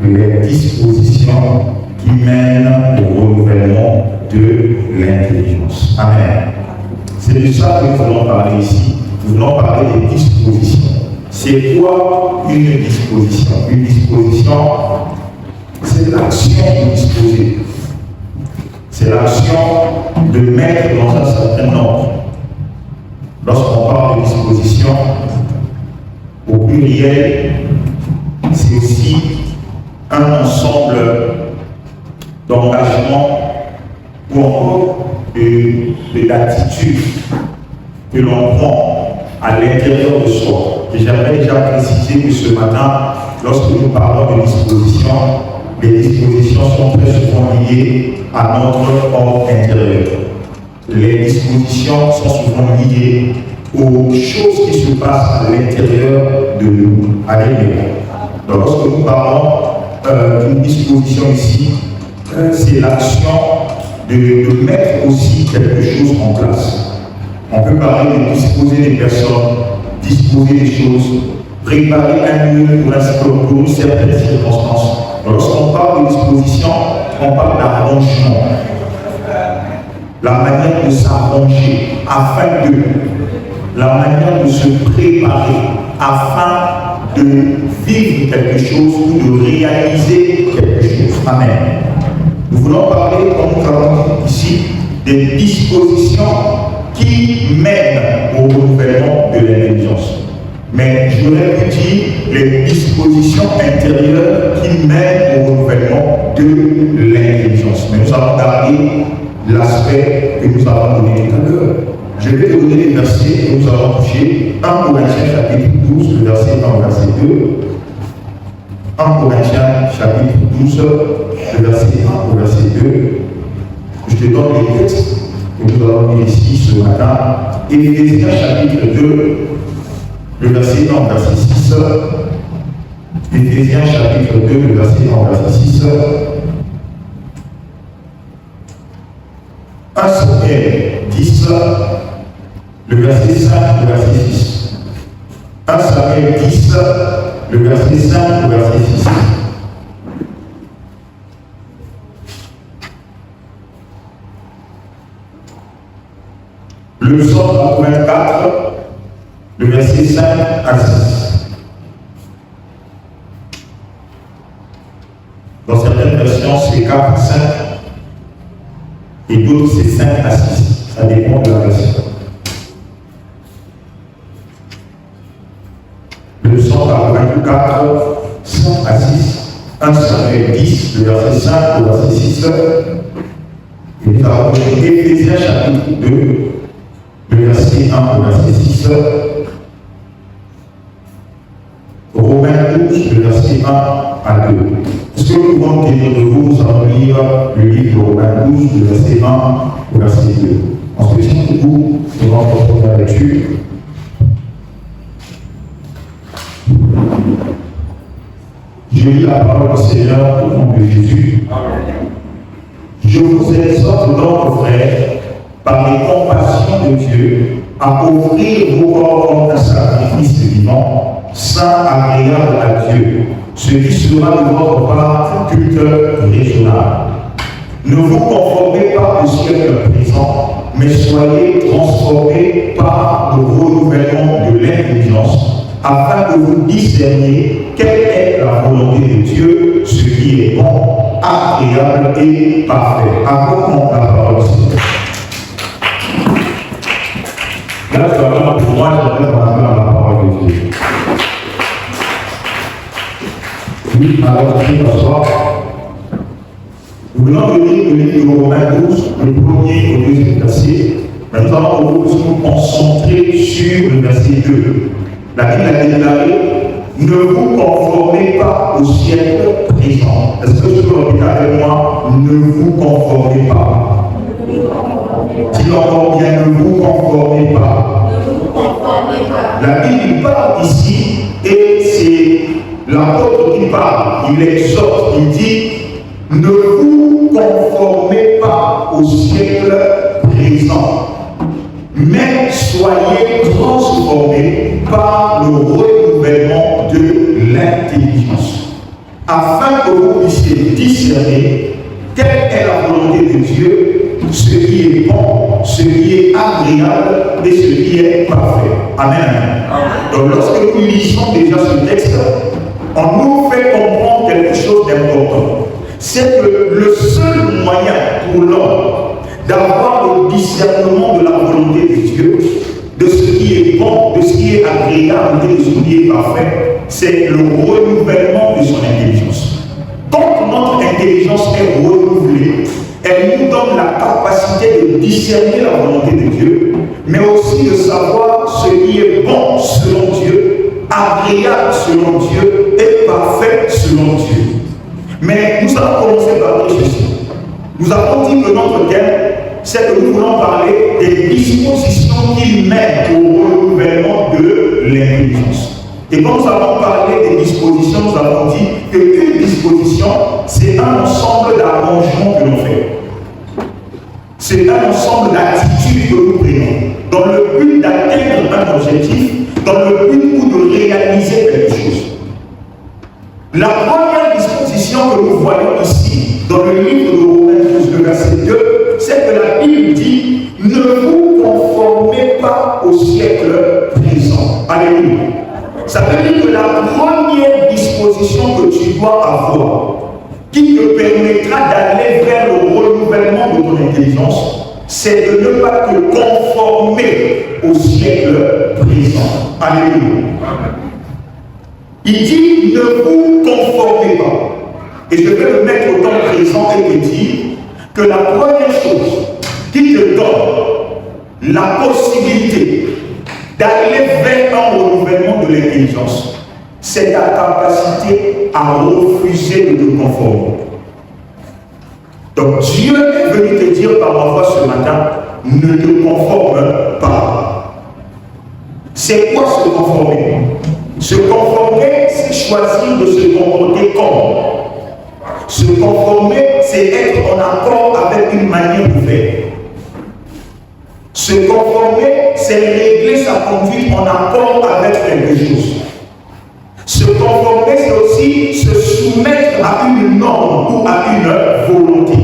les dispositions qui mènent au renouvellement de l'intelligence. Amen. C'est de ça que nous allons parler ici. Nous allons parler des dispositions. C'est quoi une disposition? Une disposition, c'est l'action de disposer. C'est l'action de mettre dans un certain ordre. Lorsqu'on parle de disposition, au pluriel, c'est aussi un ensemble d'engagement ou encore d'attitude que l'on prend à l'intérieur de soi. Et j'aimerais déjà préciser que ce matin, lorsque nous parlons de disposition, les dispositions sont très souvent liées à notre ordre intérieur. Les dispositions sont souvent liées aux choses qui se passent à l'intérieur de nous. Alléluia. Donc lorsque nous parlons d'une disposition ici, c'est l'action de mettre aussi quelque chose en place. On peut parler de disposer des personnes, disposer des choses, préparer un lieu pour certaines circonstances. Lorsqu'on parle de disposition, on parle d'arrangement. La manière de s'arranger afin de, la manière de se préparer afin de vivre quelque chose ou de réaliser quelque chose. Amen. Nous voulons parler, comme nous avons dit ici, des dispositions qui mènent au renouvellement de l'intelligence. Mais j'aurais pu dire les dispositions intérieures qui mènent au renouvellement de l'intelligence. Mais nous allons garder l'aspect que nous avons donné tout à l'heure. Je vais te donner les versets que nous allons toucher. 1 Corinthiens chapitre 12, le verset 1 au verset 2. 1 Corinthiens chapitre 12, le verset 1 au verset 2. Je te donne les textes que nous allons lire ici ce matin. Éphésiens chapitre 2, le verset 1 au verset 6. Éphésiens chapitre 2, le verset 1 au verset 6. 1 Samuel 10, le verset 5 au verset 6. 1 Samuel 10, le verset 5 au verset 6. Le psaume 84, le verset 5 à 6. Dans certaines versions, c'est 4 à 5. Et d'autres, c'est 5 à 6. Ça dépend de la version. Le psaume 84, 5 à 6. 1 Samuel 10, le verset 5 au verset 6. Et nous avons Éphésiens chapitre 2, le verset 1 au verset 6. Romains 12, le verset 1 à 2. Est-ce que nous pouvons tenir debout? Nous allons lire le livre de Romains 12, le verset 1 au verset 2. En se mettant debout, nous allons reprendre la lecture. Je lis la parole du Seigneur au nom de Jésus. Je vous exhorte donc, frères, par les compassions de Dieu, à offrir vos corps comme un sacrifice vivant, saint, agréable à Dieu, ce qui sera de votre part un culte raisonnable. Ne vous conformez pas au siècle présent, mais soyez transformés par le renouvellement de l'intelligence, afin que vous discerniez quelle est la volonté de Dieu, ce qui est bon, agréable et parfait. Accordons la parole au Seigneur. Là, pour moi, j'aimerais parler à la parole de Dieu. Oui, alors, ce soir, nous venons de lire le livre de Romains 12, le premier au deuxième verset. Mais nous allons nous concentrer sur le verset 2. La Bible a déclaré: ne vous conformez pas au siècle présent. Est-ce que tu peux répéter avec moi? Ne vous conformez pas. Dis encore bien, ne vous conformez pas. La Bible parle ici, et c'est l'apôtre qui parle. Il exhorte, il dit: ne vous conformez pas au siècle présent, mais soyez transformés par le renouvellement de l'intelligence. afin que vous puissiez discerner quelle est la volonté de Dieu, ce qui est bon, ce qui est agréable et ce qui est parfait. Amen. Donc lorsque nous lisons déjà ce texte, on nous fait comprendre quelque chose d'important. C'est que le seul moyen pour l'homme d'avoir le discernement de la volonté de Dieu, de ce qui est bon, de ce qui est agréable et de ce qui est parfait, c'est le renouvellement de son intelligence. Quand notre intelligence est renouvelée, elle nous donne la capacité de discerner la volonté de Dieu, mais aussi de savoir ce qui est bon selon Dieu, agréable selon Dieu et parfait selon Dieu. Mais nous allons commencer par dire ceci. Nous avons dit que notre thème, c'est que nous voulons parler des dispositions qui mènent au renouvellement de l'intelligence. Et quand nous avons parlé des dispositions, nous avons dit qu'une disposition, c'est un ensemble d'arrangements que l'on fait. C'est un ensemble d'attitudes que nous prenons dans le but d'atteindre un objectif, dans le but de réaliser quelque chose. La première disposition que nous voyons ici, dans le livre de Romains 12, le verset 2, c'est que la Bible dit « Ne vous conformez pas au siècle présent ». Alléluia. Ça veut dire que la première disposition que tu dois avoir, qui te permettra d'aller vers le renouvellement de ton intelligence, c'est de ne pas te conformer au siècle présent. Alléluia. Il dit, ne vous conformez pas. Et je vais le mettre au temps présent et te dire que la première chose qui te donne la possibilité d'aller vers un renouvellement de l'intelligence, c'est ta capacité à refuser de te conformer. Donc Dieu est venu te dire par ma voix ce matin, ne te conforme pas. C'est quoi se conformer? Se conformer, c'est choisir de se comporter comme. Se conformer, c'est être en accord avec une manière de faire. Se conformer, c'est régler sa conduite en accord avec quelque chose. Se conformer, c'est aussi se soumettre à une norme ou à une volonté.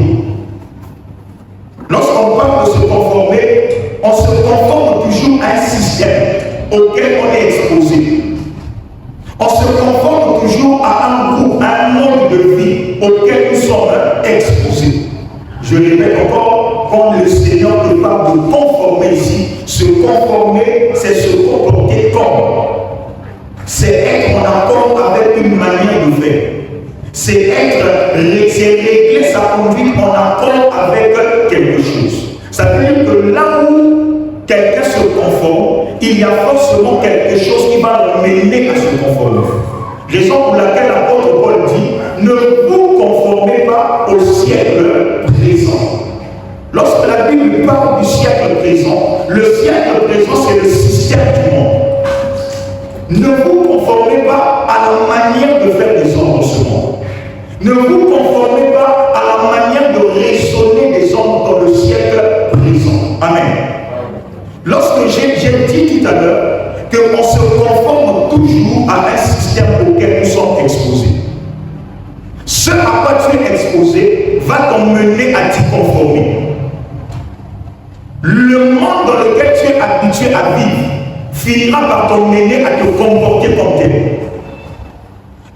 Lorsqu'on parle de se conformer, on se conforme toujours à un système auquel on est exposé. On se conforme toujours à un groupe, à un mode de vie auquel nous sommes exposés. Je répète encore, quand le Seigneur te parle de conformer ici, se conformer, c'est se comporter comme. C'est être en accord avec une manière de faire. C'est régler sa conduite en accord avec quelque chose. Ça veut dire que là où quelqu'un se conforme, il y a forcément quelque chose qui va l'emmener à se conformer. Raison pour laquelle l'apôtre Paul dit, ne vous conformez pas au siècle présent. Lorsque la Bible parle du siècle présent, le siècle présent c'est le système du monde. Ne vous conformez pas à la manière de faire des hommes dans ce monde. Ne vous conformez pas à la manière de raisonner des hommes dans le siècle présent. Amen. Lorsque j'ai dit tout à l'heure qu'on se conforme toujours à un système auquel nous sommes exposés, ce à quoi tu es exposé va t'emmener à t'y conformer. Le monde dans lequel tu es habitué à vivre finira par t'emmener à te comporter comme tel.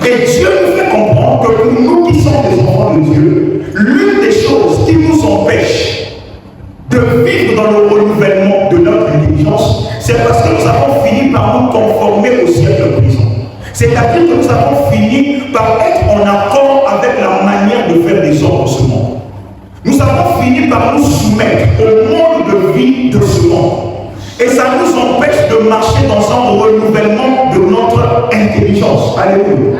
Et Dieu nous fait comprendre que pour nous qui sommes des enfants de Dieu, l'une des choses qui nous empêche de vivre dans le renouvellement de notre intelligence, c'est parce que nous avons fini par nous conformer au siècle présent. C'est-à-dire que nous avons fini par être en accord avec la manière de faire des hommes dans ce monde. Nous avons fini par nous soumettre au mode de vie de ce monde. Et ça nous empêche de marcher dans un renouvellement de notre intelligence. Alléluia.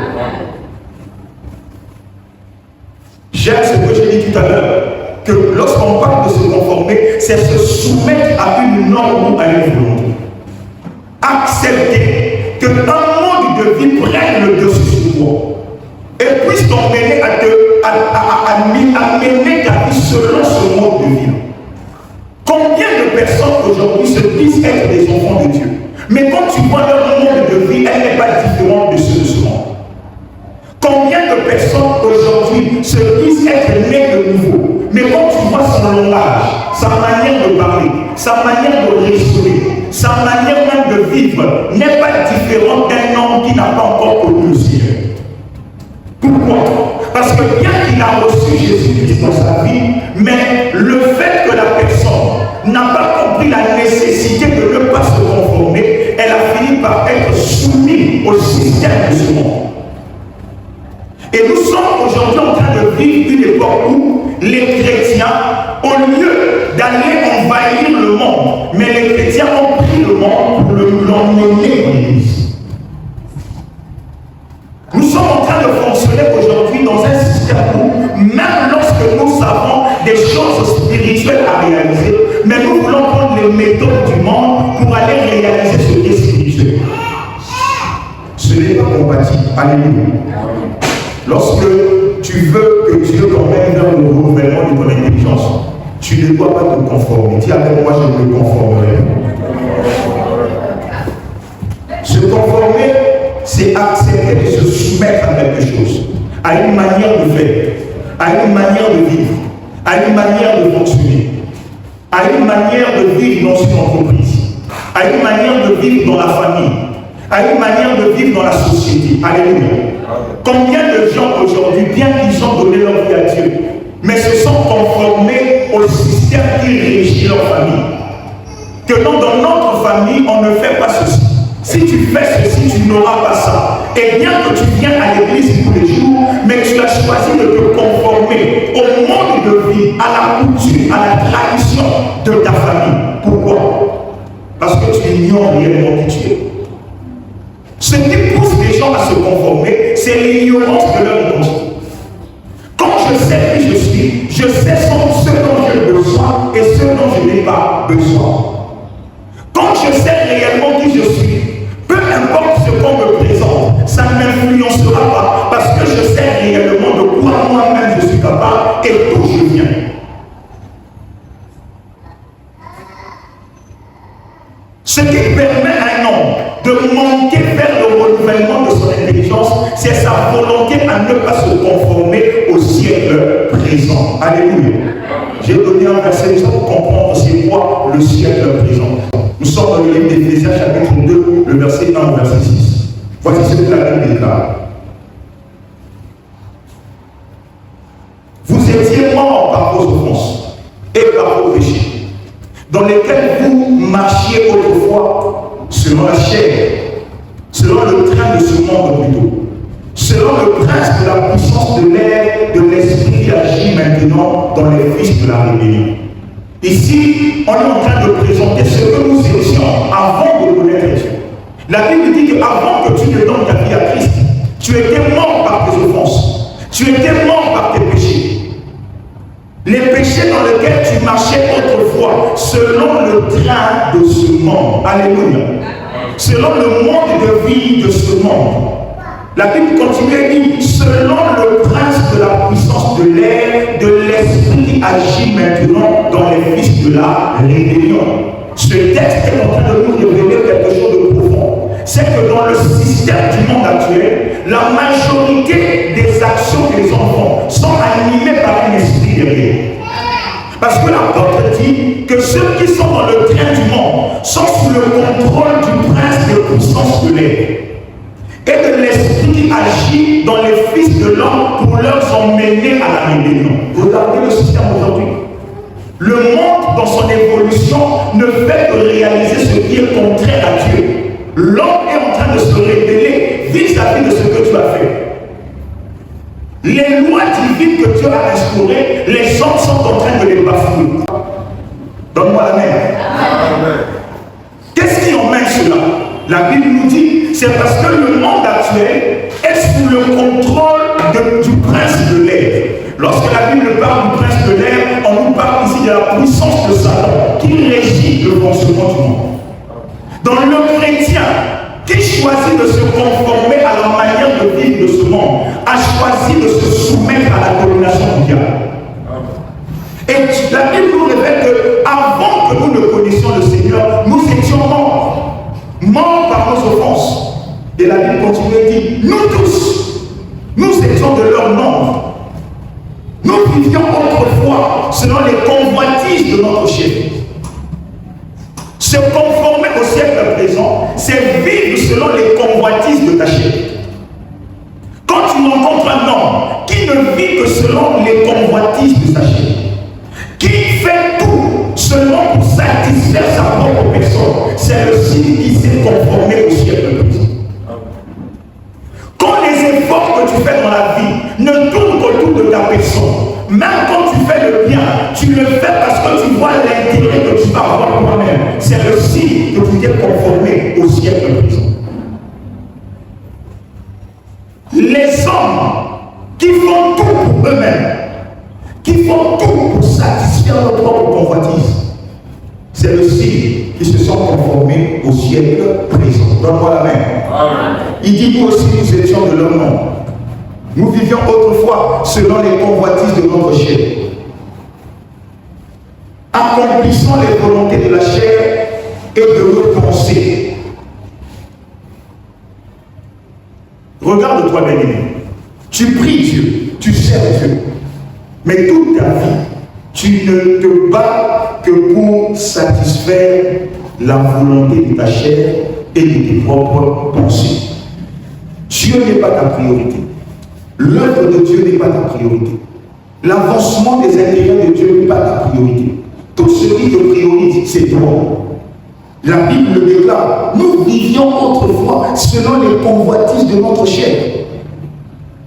J'aime ce que j'ai dit tout à l'heure, que lorsqu'on parle de se conformer, c'est se soumettre à une norme ou à une volonté. Accepter que un mode de vie prenne le dessus sur toi et puisse t'emmener à mener ta vie selon ce mode de vie. Combien de personnes aujourd'hui se disent être des enfants de Dieu, mais quand tu vois leur mode de vie, elle n'est pas différente de ceux de ce monde. combien de personnes aujourd'hui se disent être nées de nouveau, mais quand tu vois son langage, sa manière de parler, sa manière de raisonner, sa manière même de vivre n'est pas différente d'un homme qui n'a pas encore connu le Seigneur. Pourquoi? Parce que bien qu'il a reçu Jésus-Christ dans sa vie, mais le fait que la personne n'a pas compris la nécessité de ne pas se conformer, elle a fini par être soumise au système de ce monde. Et nous sommes aujourd'hui en train de vivre une époque où les chrétiens, au lieu d'aller envahir le monde, mais les chrétiens ont pris le monde pour l'emmener dans l'église. Nous sommes en train de fonctionner aujourd'hui dans un système où, même lorsque nous savons des choses spirituelles à réaliser, mais nous voulons prendre les méthodes du monde pour aller réaliser ce qui est spirituel. Ce n'est pas compatible. Alléluia. Lorsque tu veux que Dieu t'emmène vers le renouvellement de ton intelligence, tu ne dois pas te conformer. Dis avec moi, je me conformerai. Se conformer, c'est accepter de se soumettre à quelque chose, à une manière de faire, à une manière de vivre, à une manière de fonctionner, à une manière de vivre dans une entreprise, à une manière de vivre dans la famille, à une manière de vivre dans la société. Alléluia. Combien de gens aujourd'hui, bien qu'ils ont donné leur vie à Dieu, mais se sont conformés au système qui régit leur famille? Que non, dans notre famille, on ne fait pas ceci. Si tu fais ceci, tu n'auras pas ça. Et bien que tu viens à l'église tous les jours, mais tu as choisi de te conformer au mode de vie, à la coutume, à la tradition de ta famille. Pourquoi? Parce que tu ignores réellement qui tu es. Ce qui pousse les gens à se conformer, c'est l'ignorance de leur identité. Quand je sais qui je suis, je sais ce dont j'ai besoin et ce dont je n'ai pas besoin. Quand je sais réellement qui je suis, peu importe ce qu'on me présente, ça ne m'influencera pas parce que je sais réellement de quoi moi-même je suis capable et d'où je viens. Ce qui permet à un homme de monter vers le renouvellement de son intelligence, c'est sa volonté à ne pas se conformer au siècle présent. Alléluia. J'ai donné un verset pour comprendre c'est quoi le siècle présent. Nous sommes dans le livre d'Éphésiens chapitre 2, le verset 1 au verset 6. Voici ce que la Bible déclare. Vous étiez morts par vos offenses et par vos péchés, dans lesquels vous marchiez autrefois selon la chair, selon le train de ce monde plutôt, selon le prince de la puissance de l'air, de l'esprit qui agit maintenant dans les fils de la rébellion. Ici, on est en train de présenter ce que nous étions avant de connaître Dieu. La Bible dit qu'avant que tu ne donnes ta vie à Christ, tu étais mort par tes offenses, tu étais mort par tes péchés. Les péchés dans lesquels tu marchais autrefois, selon le train de ce monde. Alléluia. Selon le monde de vie de ce monde. La Bible continue et dit, selon le prince de la puissance de l'air, de l'esprit qui agit maintenant dans les fils de la rébellion. Ce texte est en train de nous révéler quelque chose de profond. C'est que dans le système du monde actuel, la majorité des actions que les enfants sont animées par un esprit derrière. Parce que l'apôtre dit que ceux qui sont dans le train du monde sont sous le contrôle du prince de puissance de l'air et de l'esprit qui agit dans les fils de l'homme pour leur emmener à la rébellion. Regardez le système aujourd'hui. Le monde, dans son évolution, ne fait que réaliser ce qui est contraire à Dieu. L'homme est en train de se révéler vis-à-vis de ce que tu as fait. Les lois divines que Dieu a instaurées, les hommes sont en train de les bafouer. Donne-moi la main. Qu'est-ce qui emmène cela? La Bible nous dit, c'est parce que le monde actuel est sous le contrôle du prince de l'air. Lorsque la Bible parle du prince de l'air, on nous parle ici de la puissance de Satan qui régit le fonctionnement du monde. Dans le chrétien qui choisit de se conformer à la manière de vivre de ce monde, a choisi de se soumettre à la domination mondiale. Et la Bible nous révèle qu'avant que nous ne connaissions le Seigneur, nous étions morts. Morts par nos offenses. Et la Bible continue et dit, nous tous, Nous étions de leur nombre. Nous vivions autrefois selon les convoitises de notre chef. Se conformer au siècle présent, c'est vivre selon les convoitises de ta chair. Quand tu rencontres un homme qui ne vit que selon les convoitises de sa chair, qui fait tout seulement pour satisfaire sa propre personne, c'est le signe qui s'est conformé au siècle présent. Quand les efforts que tu fais dans la vie ne tournent qu'autour de ta personne, même quand tu fais le bien, tu le fais parce que tu vois l'intérêt que tu vas avoir toi-même. C'est le signe que tu t'es conformé au siècle présent. Les hommes qui font tout pour eux-mêmes, qui font tout pour satisfaire leur propre convoitise, c'est le signe qu'ils se sont conformés au siècle présent. Donne-moi la main. Amen. Il dit nous aussi nous étions de leur nom. Nous vivions autrefois selon les convoitises de notre chair, accomplissant les volontés de la chair et de nos pensées. Regarde-toi, bien-aimé. Tu pries Dieu, tu sers Dieu, mais toute ta vie, tu ne te bats que pour satisfaire la volonté de ta chair et de tes propres pensées. Dieu n'est pas ta priorité. L'œuvre de Dieu n'est pas ta priorité. L'avancement des intérêts de Dieu n'est pas ta priorité. Tout ce qui te priorise, c'est toi. La Bible le déclare. Nous vivions autrefois selon les convoitises de notre chair.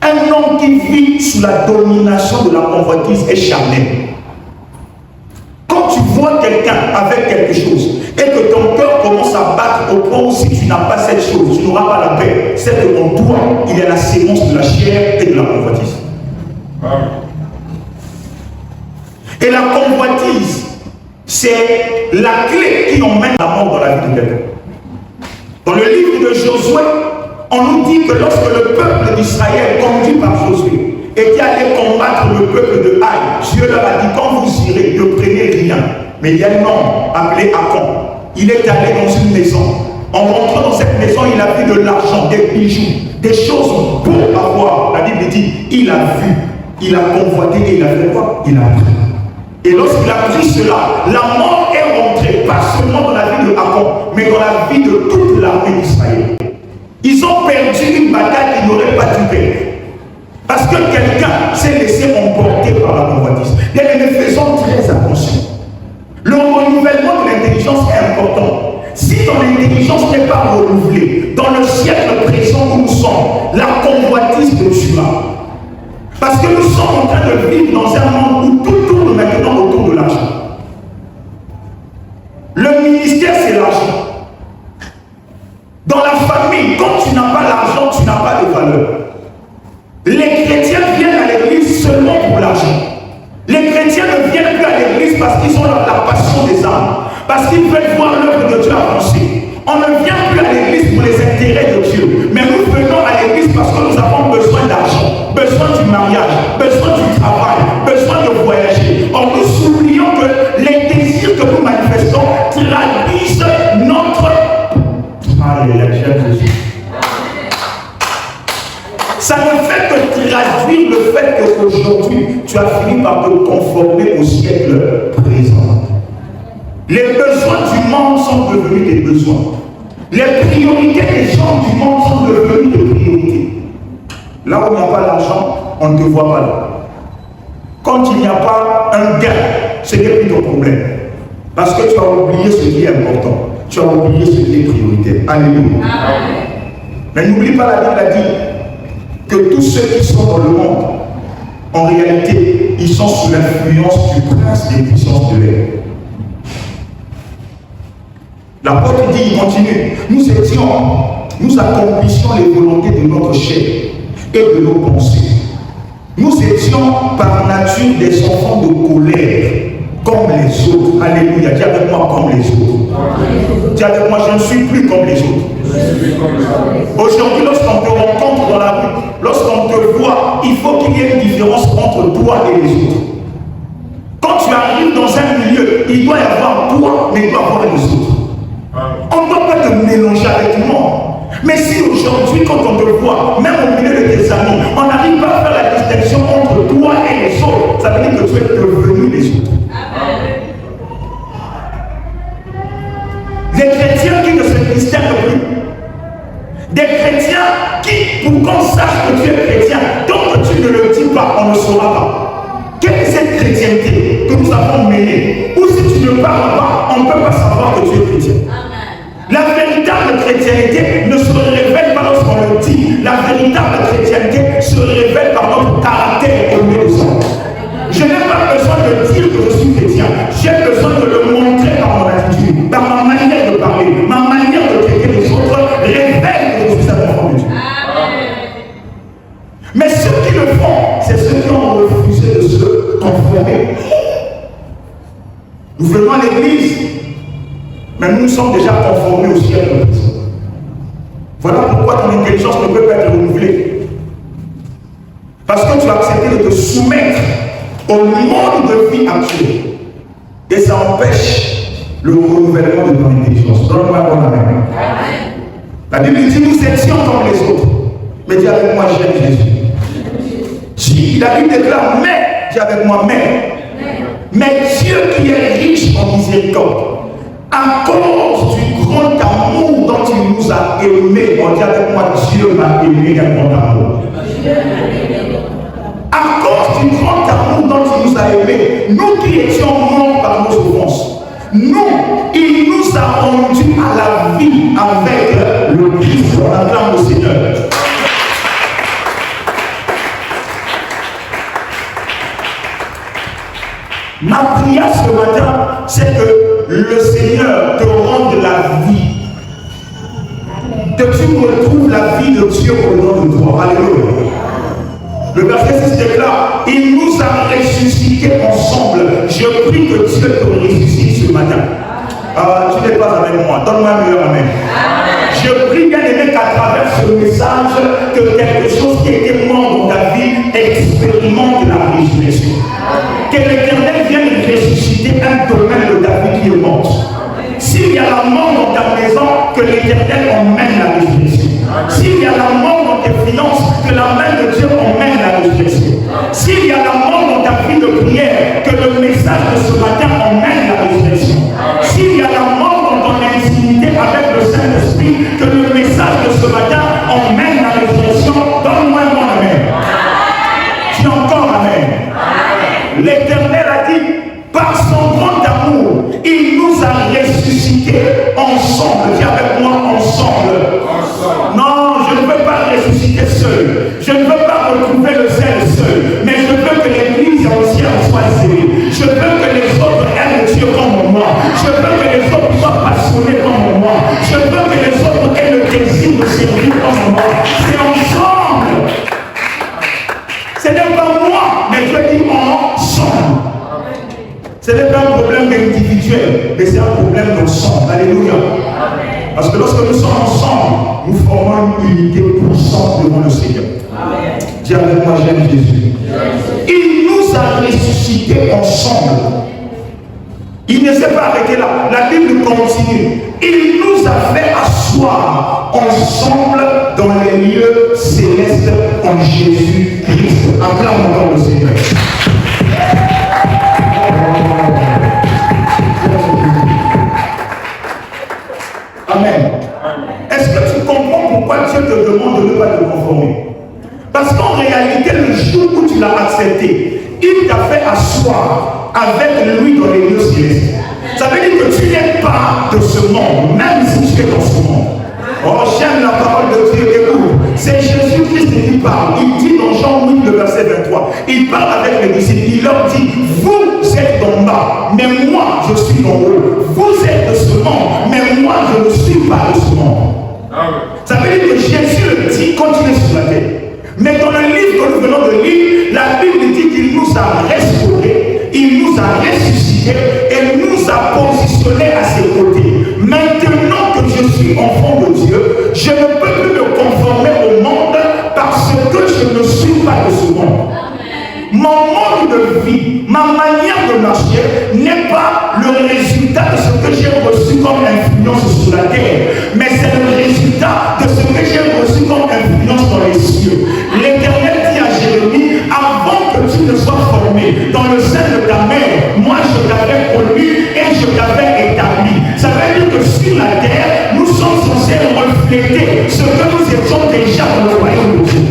Un homme qui vit sous la domination de la convoitise est charnel. Quand tu vois quelqu'un avec quelque chose et que ton cœur commence à battre au point où si tu n'as pas cette chose, tu n'auras pas la paix, c'est que en toi, il y a la sémence de la chair et de la convoitise. Et la convoitise, c'est la clé qui emmène la mort dans la vie de quelqu'un. Dans le livre de Josué, on nous dit que lorsque le peuple d'Israël, conduit par Josué, était allé combattre le peuple de Haï, Dieu leur a dit, quand vous irez, ne prenez rien. Mais il y a un homme appelé Akon. Il est allé dans une maison. En rentrant dans cette maison, il a vu de l'argent, des bijoux, des choses pour avoir. La Bible dit, il a vu, il a convoité et il a fait quoi? Il a pris. Et lorsqu'il a pris cela, la mort est rentrée, pas seulement dans la vie de Akon, mais dans la vie de toute l'armée d'Israël. Ils ont perdu une bataille qu'ils n'auraient pas dû perdre. Parce que quelqu'un s'est laissé emporter par la convoitise. Et nous faisons très attention. Le renouvellement de l'intelligence est important. Si ton intelligence n'est pas renouvelée, dans le siècle présent où nous sommes, la convoitise te tuera. Parce que nous sommes en train de vivre dans un monde où tout tourne maintenant autour de l'argent. Le ministère, c'est l'argent. Dans la famille, quand tu n'as pas l'argent, tu n'as pas de valeur. Les chrétiens viennent à l'église seulement pour l'argent. Les chrétiens ne viennent plus à l'église parce qu'ils ont la passion des âmes, parce qu'ils veulent voir l'œuvre de Dieu avancer. On ne vient plus à l'église pour les intérêts de Dieu, mais nous venons à l'église parce que nous avons besoin d'argent, besoin du mariage, besoin du travail, besoin de voyager. Or nous oublions que les désirs que nous manifestons traduisent notre... Ça ne fait que traduire le fait qu'aujourd'hui, tu as fini par te conformer au siècle présent. Les besoins du monde sont devenus des besoins. Les priorités des gens du monde sont devenues des priorités. Là où il n'y a pas d'argent, on ne te voit pas là. Quand il n'y a pas un gain, ce n'est plus ton problème. Parce que tu as oublié ce qui est important. Tu as oublié ce qui est prioritaire. Alléluia. Amen. Mais n'oublie pas, la Bible a dit que tous ceux qui sont dans le monde, en réalité, ils sont sous l'influence du prince des puissances de l'air. L'apôtre dit, il continue, nous accomplissions les volontés de notre chair et de nos pensées. Nous étions par nature des enfants de colère, comme les autres. Alléluia. Dis avec moi, comme les autres. Dis avec moi, je ne suis plus comme les autres. Aujourd'hui, lorsqu'on te rencontre dans la rue, lorsqu'on te voit, il faut qu'il y ait une différence entre toi et les autres. Quand tu arrives dans un milieu, il doit y avoir toi, mais il doit y avoir les autres. On ne doit pas te mélanger avec tout le monde. Mais si aujourd'hui, quand on te voit, même au milieu de tes amis, on n'arrive pas à faire la distinction entre toi et les autres, ça veut dire que tu es devenu les autres. Des chrétiens qui ne se distinguent plus. Des chrétiens qui, pour qu'on sache que tu es chrétien, tant que tu ne le dis pas, on ne saura pas. Quelle est cette chrétienté que nous avons menée? Ou si tu ne parles pas, on ne peut pas savoir que tu es chrétien. La véritable chrétienté ne se révèle pas lorsqu'on le dit. La véritable chrétienté se révèle par notre caractère au lieu de ça. Je n'ai pas besoin de dire que je suis chrétien. J'ai besoin de le montrer par mon attitude, par ma manière de parler, ma manière de traiter les autres révèle que je suis un enfant de Dieu. Mais ceux qui le font, c'est ceux qui ont refusé de se conformer. Nous venons à l'église, mais nous sommes déjà conformés au ciel de Christ. Voilà pourquoi ton intelligence ne peut pas être renouvelée. Parce que tu as accepté de te soumettre au monde de vie actuel. Et ça empêche le renouvellement de ton intelligence. Donne-moi un bon amen. La Bible dit nous étions comme les autres. Mais dis avec moi, j'aime Jésus. La Bible déclare, mais, dis avec moi, mais Dieu qui est riche en miséricorde, à cause du grand amour dont il nous a aimés, on dit avec moi, Dieu m'a aimé d'un grand amour. À cause du grand amour dont il nous a aimés, nous qui étions morts par nos offenses, il nous a rendus à la vie avec le Christ. On acclame le Seigneur. Ma prière ce matin, c'est que le Seigneur te rende la vie. Que tu retrouves la vie de Dieu au nom de toi. Alléluia. Le verset 6 déclare, il nous a ressuscités ensemble. Je prie que Dieu te ressuscite ce matin. Tu n'es pas avec moi. Donne-moi un meilleur amen. Je prie bien aimé qu'à travers ce message, que quelque chose qui était mort dans ta vie expérimente la résurrection. Que l'Éternel vienne ressusciter un domaine de ta vie qui est morte. S'il y a la mort dans ta maison, que l'Éternel emmène la résurrection. S'il y a la mort dans tes finances, que la main de Dieu emmène la résurrection. S'il y a la mort dans ta vie de prière, que le message de ce matin emmène la résurrection. S'il y a la mort dans ton intimité avec le Saint-Esprit, que le message de ce matin emmène la résurrection. Donne-moi un bon amen. Dis encore amen. L'Éternel a dit, par son grand amour, il nous a ressuscités ensemble. Dis avec moi, ensemble. Non, je ne veux pas ressusciter seul. Je ne veux pas retrouver le zèle seul. Mais je veux que l'église ancienne soit zélée. Je veux que les autres aiment Dieu comme moi. Je veux que les autres soient passionnés comme moi. Je veux que les autres aient le désir de servir comme moi. C'est ensemble. Ce n'est pas moi, mais je dis ensemble. Ce n'est pas un problème individuel, mais c'est un problème d'ensemble. Alléluia. Parce que lorsque nous sommes ensemble, nous formons une unité puissante devant le Seigneur. Dis avec moi, j'aime Jésus. Il nous a ressuscités ensemble. Il ne s'est pas arrêté là. La Bible continue. Il nous a fait asseoir ensemble dans les lieux célestes en Jésus-Christ. Acclame encore le Seigneur. Amen. Est-ce que tu comprends pourquoi Dieu te demande de ne pas te conformer? Parce qu'en réalité, le jour où tu l'as accepté, il t'a fait asseoir avec lui dans les lieux célestes. Ça veut dire que tu n'es pas de ce monde, même si tu es dans ce monde. Oh, j'aime la parole de Dieu. Écoute, c'est Jésus-Christ qui parle. Il dit dans Jean 8, le verset 23, il parle avec les disciples. Il leur dit, vous êtes d'en bas, mais moi, je suis d'en haut. Vous êtes de ce monde, mais moi, je ne suis pas de ce monde. Ça veut dire que Jésus le dit quand il est sur la terre. Mais dans le livre que nous venons de lire, la Bible dit qu'il nous a restaurés, il nous a ressuscités et nous a positionnés à ses côtés. Maintenant que je suis enfant de Dieu, je ne peux plus me conformer au monde parce que je ne suis pas de ce monde. mon mode de vie, ma manière de marcher n'est pas le résultat de ce que j'ai reçu comme influence sur la terre, mais c'est le résultat de ce que j'ai reçu comme influence dans les cieux. L'Éternel dit à Jérémie, avant que tu ne sois formé dans le sein de ta mère, moi je t'avais connu et je t'avais établi. Ça veut dire que sur la terre, nous sommes censés refléter ce que nous étions déjà dans le royaume de Dieu.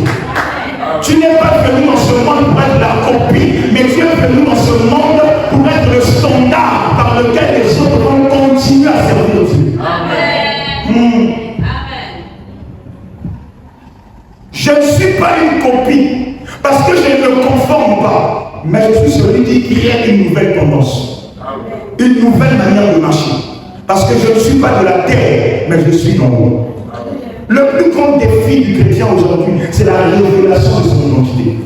Tu n'es pas venu dans ce monde pour être la copie, mais tu es venu dans ce monde pour être le standard par lequel les autres vont continuer à servir Dieu. Amen. Je ne suis pas une copie parce que je ne me conforme pas, mais je suis celui qui crée une nouvelle tendance, une nouvelle manière de marcher. Parce que je ne suis pas de la terre, mais je suis dans l'eau. Le plus grand défi du chrétien aujourd'hui, c'est la révélation de son identité.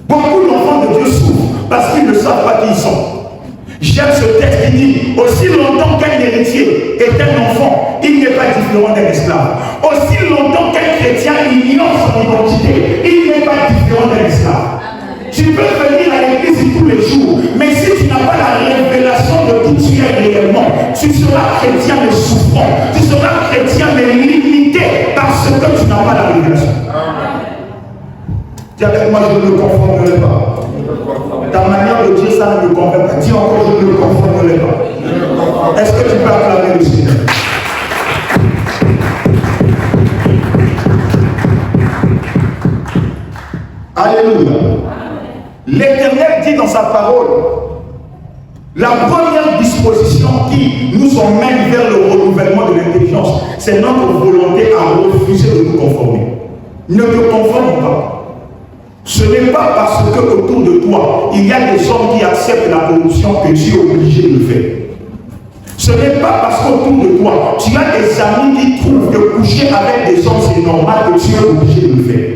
Beaucoup d'enfants de Dieu souffrent parce qu'ils ne savent pas qui ils sont. J'aime ce texte qui dit, aussi longtemps qu'un héritier est un enfant, il n'est pas différent d'un esclave. Aussi longtemps qu'un chrétien ignore son identité, il n'est pas différent d'un esclave. Tu peux venir à l'église tous les jours, mais si tu n'as pas la révélation de qui tu es réellement, tu seras chrétien mais souffrant, tu seras chrétien mais limité parce que tu n'as pas la révélation. Dis avec moi, je ne me conformerai pas. Ta manière de dire ça ne me convainc pas. Dis encore, je ne me conformerai pas. Est-ce que tu peux acclamer le Seigneur? Alléluia. L'Éternel dit dans sa parole, la première disposition qui nous emmène vers le renouvellement de l'intelligence, c'est notre volonté à refuser de nous conformer. Ne te conforme pas. Ce n'est pas parce que autour de toi, il y a des hommes qui acceptent la corruption que tu es obligé de le faire. Ce n'est pas parce qu'autour de toi, tu as des amis qui trouvent que coucher avec des hommes c'est normal que tu es obligé de le faire.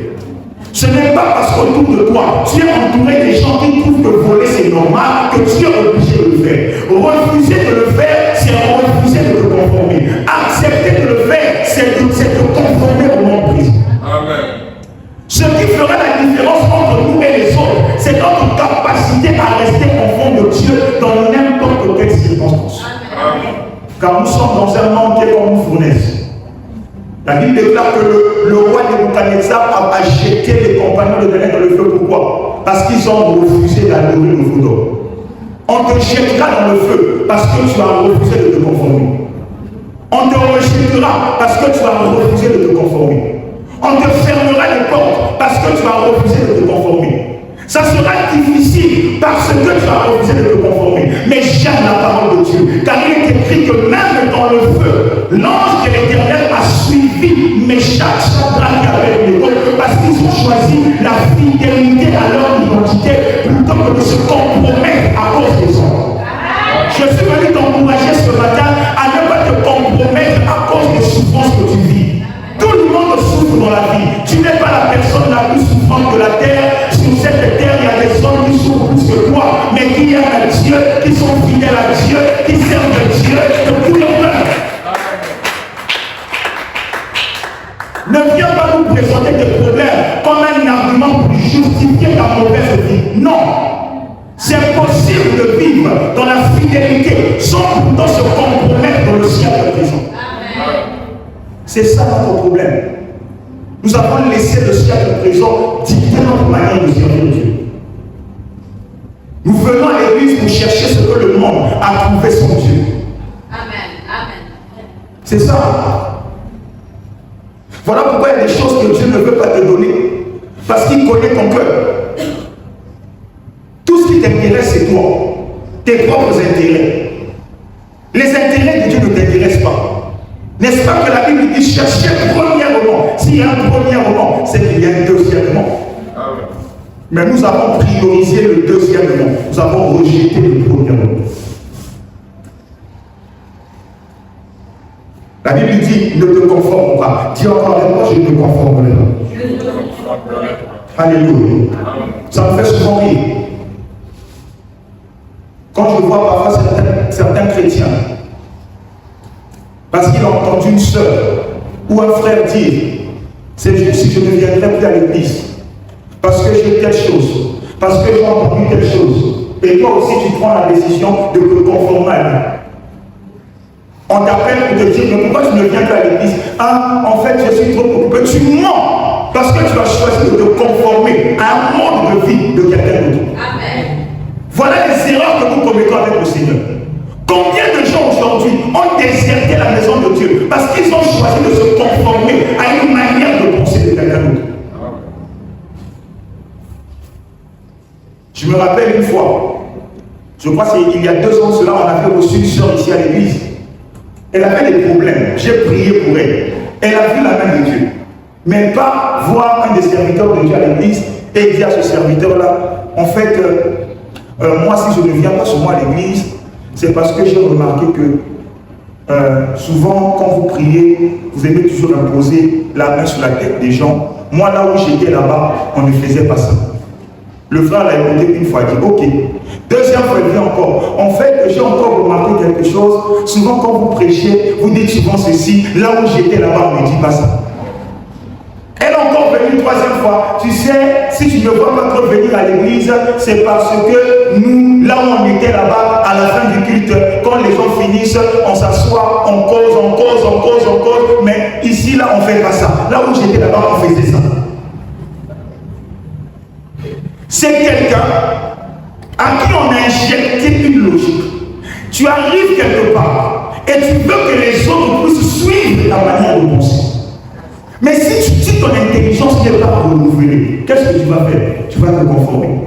Ce n'est pas parce qu'autour de toi, tu es entouré des gens qui trouvent que voler c'est normal que tu es obligé de le faire. Refuser de le faire, c'est refuser de te conformer. Accepter de le faire, c'est te conformer au nom de Christ. Amen. Ce qui fera la différence entre nous et les autres, c'est notre capacité à rester enfant de Dieu dans n'importe quelle circonstance. Amen. Car nous sommes dans un monde qui est comme une fournaise. La Bible déclare que le roi Nebuchadnezzar a jeté les compagnons de Daniel dans le feu. Pourquoi? Parce qu'ils ont refusé d'adorer le feu d'or. On te jettera dans le feu parce que tu as refusé de te conformer. On te rejettera parce que tu as refusé de te conformer. On te fermera les portes parce que tu as refusé de te conformer. Ça sera difficile parce que tu as refusé de te conformer. Mais j'aime la parole de Dieu. Car il est écrit que même dans le feu, l'ange de l'Éternel a suivi Méchach, Shadrach et Abednego parce qu'ils ont choisi la fidélité à leur identité plutôt que de se compromettre à cause des hommes. Je suis venu t'encourager ce matin à ne pas te compromettre à cause des souffrances que tu vis. Tout le monde souffre dans la vie. Tu n'es pas la personne la plus souffrante de la terre. Sur cette terre, il y a des hommes qui souffrent plus que toi, mais qui aiment Dieu, qui sont fidèles à Dieu, qui servent Dieu de tout leur cœur. Ne viens pas nous présenter des problèmes comme un argument pour justifier ta mauvaise vie. Non. C'est possible de vivre dans la fidélité sans pourtant se compromettre dans le siècle présent. C'est ça notre problème. Nous avons laissé le siècle présent dicter notre manière de servir Dieu. Nous venons à l'église pour chercher ce que le monde a trouvé son Dieu. Amen. Amen. C'est ça. Voilà pourquoi il y a des choses que Dieu ne veut pas te donner. Parce qu'il connaît ton cœur. Tout ce qui t'intéresse, c'est toi. Tes propres intérêts. Les intérêts de Dieu ne t'intéressent pas. N'est-ce pas que la Bible dit chercher premièrement? S'il y a un premièrement, c'est qu'il y a un deuxièmement. Mais nous avons priorisé le deuxièmement. Nous avons rejeté le premièrement. La Bible dit ne te conforme pas. Dis encore avec moi, je ne me conformerai pas. Alléluia. Ça me fait souvent rire. Quand je vois parfois certains chrétiens, parce qu'il a entendu une sœur ou un frère dire, c'est juste si je ne viendrai plus à l'église, parce que j'ai telle chose, Parce que j'ai entendu quelque chose. Et toi aussi, tu prends la décision de te conformer à lui. On t'appelle pour te dire, mais pourquoi tu ne viens pas à l'église? Ah, en fait, je suis trop occupé. Tu mens parce que tu as choisi de te conformer à un mode de vie de quelqu'un d'autre. Amen. Voilà les erreurs que nous commettons avec le Seigneur. Combien de gens aujourd'hui ont déserté la maison de Dieu parce qu'ils ont choisi de se conformer à une manière de penser de quelqu'un d'autre? Je me rappelle une fois, je crois qu'il y a 2 ans cela, on avait reçu une soeur ici à l'église. Elle avait des problèmes. J'ai prié pour elle. Elle a vu la main de Dieu. Mais pas voir un des serviteurs de Dieu à l'église et dire à ce serviteur-là, en fait, moi si je ne viens pas souvent à l'église, c'est parce que j'ai remarqué que souvent quand vous priez, vous aimez toujours imposer la main sur la tête des gens. Moi là où j'étais là-bas, on ne faisait pas ça. Le frère l'a écouté une fois, il dit ok. Deuxième fois, il dit encore. En fait, j'ai encore remarqué quelque chose. Souvent, quand vous prêchez, vous dites souvent ceci. Là où j'étais là-bas, on ne dit pas ça. Elle est encore venue une 3e fois. Tu sais, si tu ne vois pas trop venir à l'église, c'est parce que nous, là où on était là-bas, à la fin du culte, quand les gens finissent, on s'assoit, on cause. Mais ici, là, on ne fait pas ça. Là où j'étais là-bas, on faisait ça. C'est quelqu'un à qui on a injecté une logique. Tu arrives quelque part et tu veux que les autres puissent suivre ta manière de penser. Mais si tu dis ton intelligence n'est pas renouvelée, qu'est-ce que tu vas faire? Tu vas te conformer.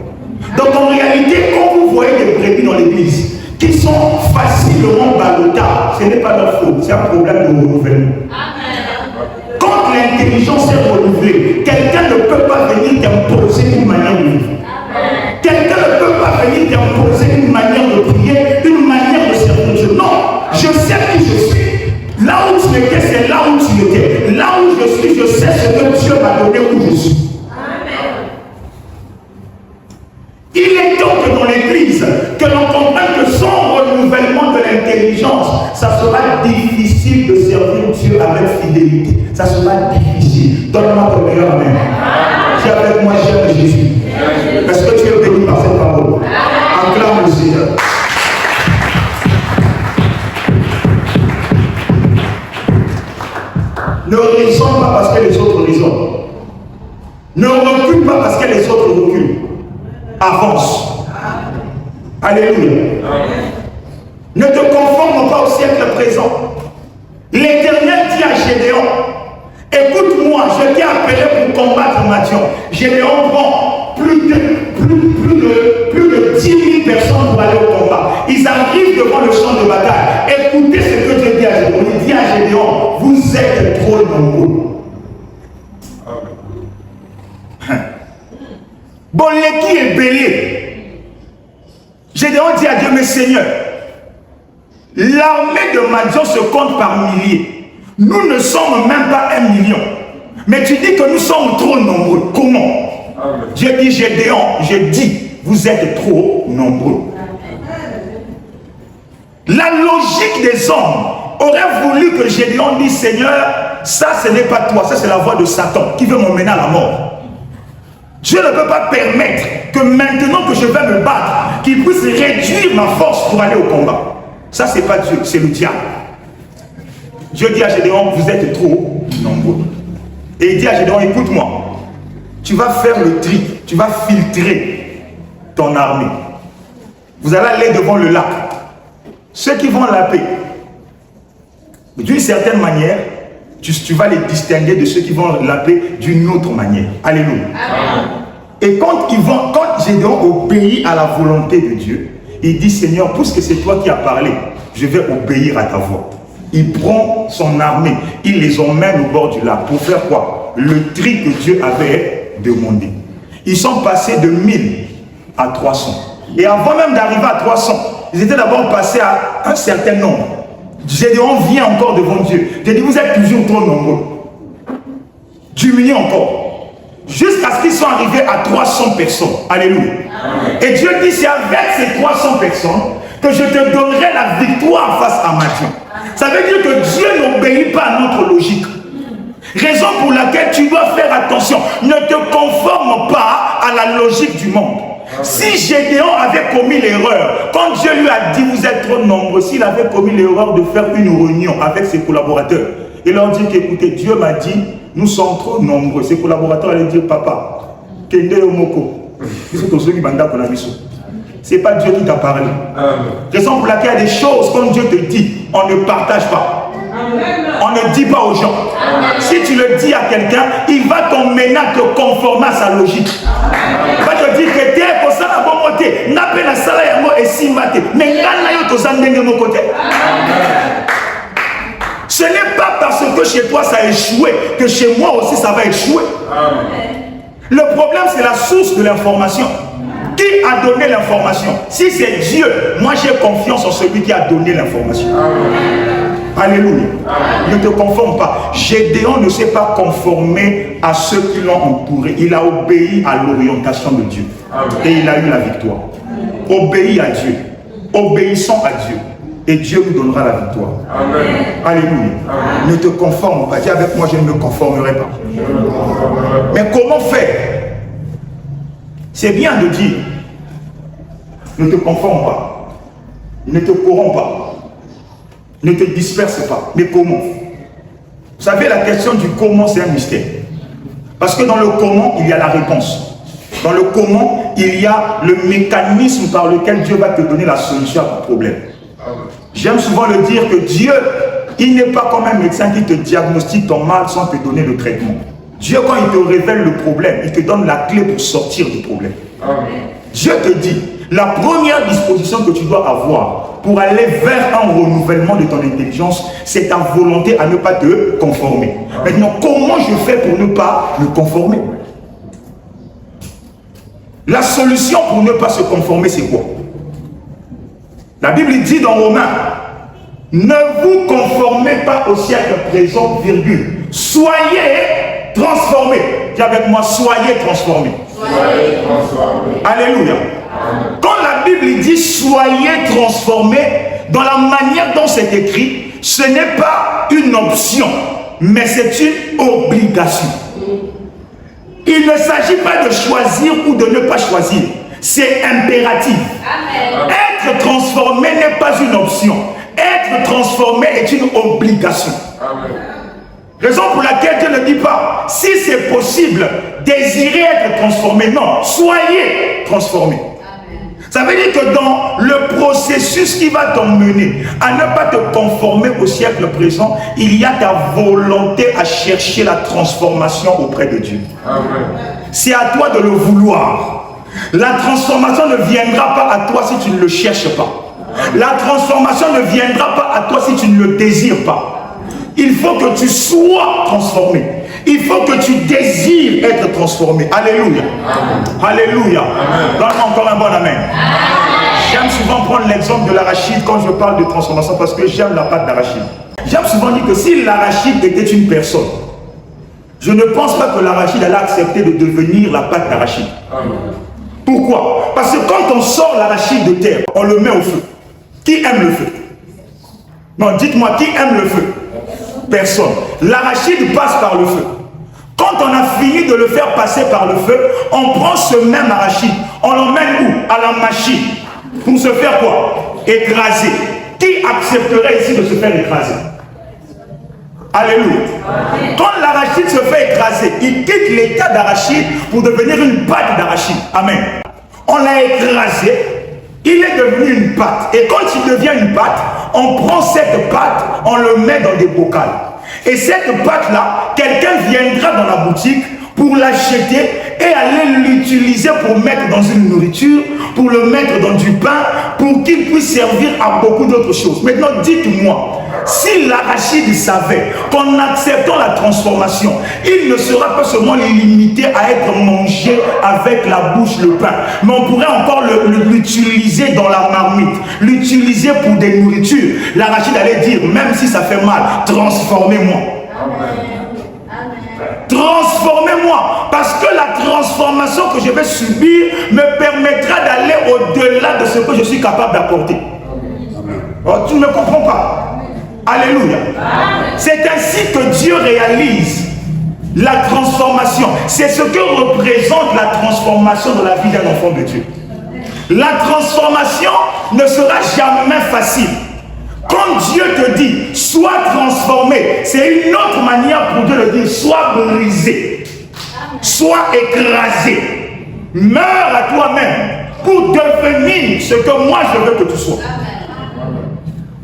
Donc en réalité, quand vous voyez des brebis dans l'église qui sont facilement ballottables, ce n'est pas leur faute, c'est un problème de renouvellement. Quand l'intelligence est renouvelée, quelqu'un ne peut pas venir t'imposer une manière de vivre. Quelqu'un ne peut pas venir t'imposer une manière de prier, une manière de servir Dieu. Non, je sais qui je suis. Là où tu étais, c'est là où tu étais. Là où je suis, je sais ce que Dieu m'a donné où je suis. Amen. Il est temps que dans l'église, que l'on comprenne que sans renouvellement de l'intelligence, ça sera difficile de servir Dieu avec fidélité. Ça sera difficile. Donne-moi ton meilleur amen. Dis avec moi, j'aime Jésus. Est-ce que tu es béni par cette parole? Acclame le Seigneur. Ne raisonne pas parce que les autres raisonnent. Ne recule pas parce que les autres reculent. Avance. Alléluia. Ne te conforme pas au siècle présent. L'Éternel dit à Gédéon, écoute-moi, je t'ai appelé pour combattre Madian. Gédéon prend plus de 10 000 personnes pour aller au combat. Ils arrivent devant le champ de bataille. Écoutez ce que Dieu dit à Gédéon. Il dit à Gédéon, vous êtes trop nombreux. Bon, l'équipe est belé. Gédéon dit à Dieu, mais Seigneur, l'armée de Madian se compte par milliers. Nous ne sommes même pas 1 million. Mais tu dis que nous sommes trop nombreux. Comment? Dieu dit, Gédéon, je dis, vous êtes trop nombreux. La logique des hommes aurait voulu que Gédéon dise, Seigneur, ça ce n'est pas toi, ça c'est la voix de Satan qui veut m'emmener à la mort. Dieu ne peut pas permettre que maintenant que je vais me battre, qu'il puisse réduire ma force pour aller au combat. Ça c'est pas Dieu, c'est le diable. Dieu dit à Gédéon, vous êtes trop nombreux. Et il dit à Gédéon, écoute-moi, tu vas faire le tri, tu vas filtrer ton armée. Vous allez aller devant le lac. Ceux qui vont la paix, d'une certaine manière, tu vas les distinguer de ceux qui vont la paix d'une autre manière. Alléluia. Amen. Et quand Gédéon obéit à la volonté de Dieu, il dit, Seigneur, puisque c'est toi qui as parlé, je vais obéir à ta voix. Il prend son armée, il les emmène au bord du lac. Pour faire quoi? Le tri que Dieu avait demandé. Ils sont passés de 1000 à 300. Et avant même d'arriver à 300, ils étaient d'abord passés à un certain nombre. Gédéon vient encore devant Dieu. Dieu dit, vous êtes toujours trop nombreux. Diminuez encore. Jusqu'à ce qu'ils soient arrivés à 300 personnes. Alléluia. Amen. Et Dieu dit, c'est avec ces 300 personnes que je te donnerai la victoire face à Madian. Ça veut dire que Dieu n'obéit pas à notre logique. Raison pour laquelle tu dois faire attention. Ne te conforme pas à la logique du monde. Si Gédéon avait commis l'erreur, quand Dieu lui a dit vous êtes trop nombreux, s'il avait commis l'erreur de faire une réunion avec ses collaborateurs, il leur dit qu'écoutez, Dieu m'a dit, nous sommes trop nombreux. Ses collaborateurs allaient dire, papa, Kende Omoko, c'est pas Dieu qui t'a parlé. Raison pour laquelle il y a des choses, comme Dieu te dit, on ne partage pas. On ne dit pas aux gens. Si tu le dis à quelqu'un, il va t'emmener à te conformer à sa logique. Il va te dire que tu es comme ça, la bonne côté. N'a pas la salle et si maté. Mais mon côté. Ce n'est pas parce que chez toi ça a échoué que chez moi aussi ça va échouer. Le problème, c'est la source de l'information. Qui a donné l'information? Si c'est Dieu, moi j'ai confiance en celui qui a donné l'information. Alléluia. Ne te conforme pas. Gédéon ne s'est pas conformé à ceux qui l'ont entouré. Il a obéi à l'orientation de Dieu. Et il a eu la victoire. Obéis à Dieu. Obéissons à Dieu. Et Dieu nous donnera la victoire. Amen. Alléluia. Amen. Ne te conforme pas. Dis avec moi, je ne me conformerai pas. Mais comment faire? C'est bien de dire, ne te conforme pas. Ne te corromps pas. Ne te disperse pas. Mais comment? Vous savez, la question du comment, c'est un mystère. Parce que dans le comment, il y a la réponse. Dans le comment, il y a le mécanisme par lequel Dieu va te donner la solution à ton problème. J'aime souvent le dire que Dieu, il n'est pas comme un médecin qui te diagnostique ton mal sans te donner le traitement. Dieu, quand il te révèle le problème, il te donne la clé pour sortir du problème. Amen. Dieu te dit, la première disposition que tu dois avoir pour aller vers un renouvellement de ton intelligence, c'est ta volonté à ne pas te conformer. Maintenant, comment je fais pour ne pas me conformer? La solution pour ne pas se conformer, c'est quoi? La Bible dit dans Romains, ne vous conformez pas au siècle présent, virgule. Soyez transformés. Dis avec moi, soyez transformés. Soyez transformés. Alléluia. Amen. Quand la Bible dit soyez transformés, dans la manière dont c'est écrit, ce n'est pas une option, mais c'est une obligation. Il ne s'agit pas de choisir ou de ne pas choisir. C'est impératif. Amen. Être transformé n'est pas une option. Être transformé est une obligation. Amen. Raison pour laquelle Dieu ne dit pas, si c'est possible, désirez être transformé. Non, soyez transformé. Amen. Ça veut dire que dans le processus qui va t'emmener à ne pas te conformer au siècle présent, il y a ta volonté à chercher la transformation auprès de Dieu. C'est à toi de le vouloir. La transformation ne viendra pas à toi si tu ne le cherches pas. La transformation ne viendra pas à toi si tu ne le désires pas. Il faut que tu sois transformé. Il faut que tu désires être transformé. Alléluia. Amen. Alléluia. Donne-moi encore un bon amen. J'aime souvent prendre l'exemple de l'arachide quand je parle de transformation parce que j'aime la pâte d'arachide. J'aime souvent dire que si l'arachide était une personne, je ne pense pas que l'arachide allait accepter de devenir la pâte d'arachide. Pourquoi? Parce que quand on sort l'arachide de terre, on le met au feu. Qui aime le feu? Non, dites-moi, qui aime le feu? Personne. L'arachide passe par le feu. Quand on a fini de le faire passer par le feu, on prend ce même arachide, on l'emmène où? À la machine. Pour se faire quoi? Écraser. Qui accepterait ici de se faire écraser? Alléluia. Quand l'arachide se fait écraser, il quitte l'état d'arachide pour devenir une pâte d'arachide. Amen. On l'a écrasé, il est devenu une pâte. Et quand il devient une pâte, on prend cette pâte, on le met dans des bocals. Et cette pâte-là, quelqu'un viendra dans la boutique pour l'acheter et aller l'utiliser pour mettre dans une nourriture, pour le mettre dans du pain, pour qu'il puisse servir à beaucoup d'autres choses. Maintenant, dites-moi, si l'arachide savait qu'en acceptant la transformation, il ne sera pas seulement limité à être mangé avec la bouche, le pain, mais on pourrait encore l'utiliser dans la marmite, l'utiliser pour des nourritures. L'arachide allait dire, même si ça fait mal, transformez-moi. Transformez-moi, parce que la transformation que je vais subir me permettra d'aller au-delà de ce que je suis capable d'apporter. Oh, tu ne me comprends pas? Alléluia. C'est ainsi que Dieu réalise la transformation. C'est ce que représente la transformation de la vie d'un enfant de Dieu. La transformation ne sera jamais facile. Quand Dieu te dit, sois transformé, c'est une autre manière pour Dieu de dire, sois brisé, sois écrasé, meurs à toi-même pour devenir ce que moi je veux que tu sois.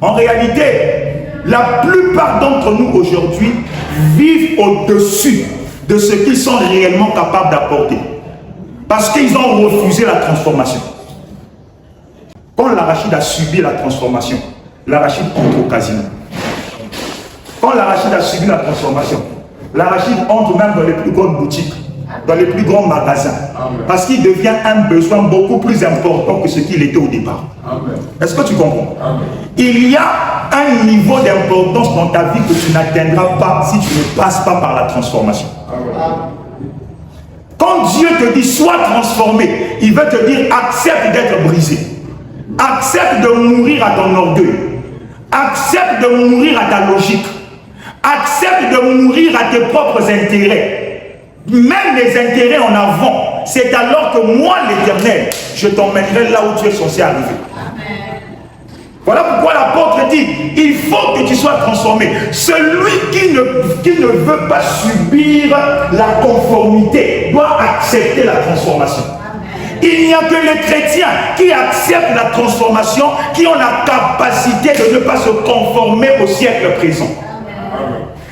En réalité, la plupart d'entre nous aujourd'hui vivent au-dessus de ce qu'ils sont réellement capables d'apporter. Parce qu'ils ont refusé la transformation. Quand l'arachide a subi la transformation, l'arachide entre au casino. Quand l'arachide a subi la transformation, l'arachide entre même dans les plus grandes boutiques, dans les plus grands magasins. Parce qu'il devient un besoin beaucoup plus important que ce qu'il était au départ. Est-ce que tu comprends? Il y a un niveau d'importance dans ta vie que tu n'atteindras pas si tu ne passes pas par la transformation. Quand Dieu te dit sois transformé, il veut te dire accepte d'être brisé. Accepte de mourir à ton orgueil. Accepte de mourir à ta logique. Accepte de mourir à tes propres intérêts. Même les intérêts en avant. C'est alors que moi, l'Éternel, je t'emmènerai là où tu es censé arriver. Voilà pourquoi l'apôtre dit, il faut que tu sois transformé. Celui qui ne veut pas subir la conformité doit accepter la transformation. Il n'y a que les chrétiens qui acceptent la transformation, qui ont la capacité de ne pas se conformer au siècle présent.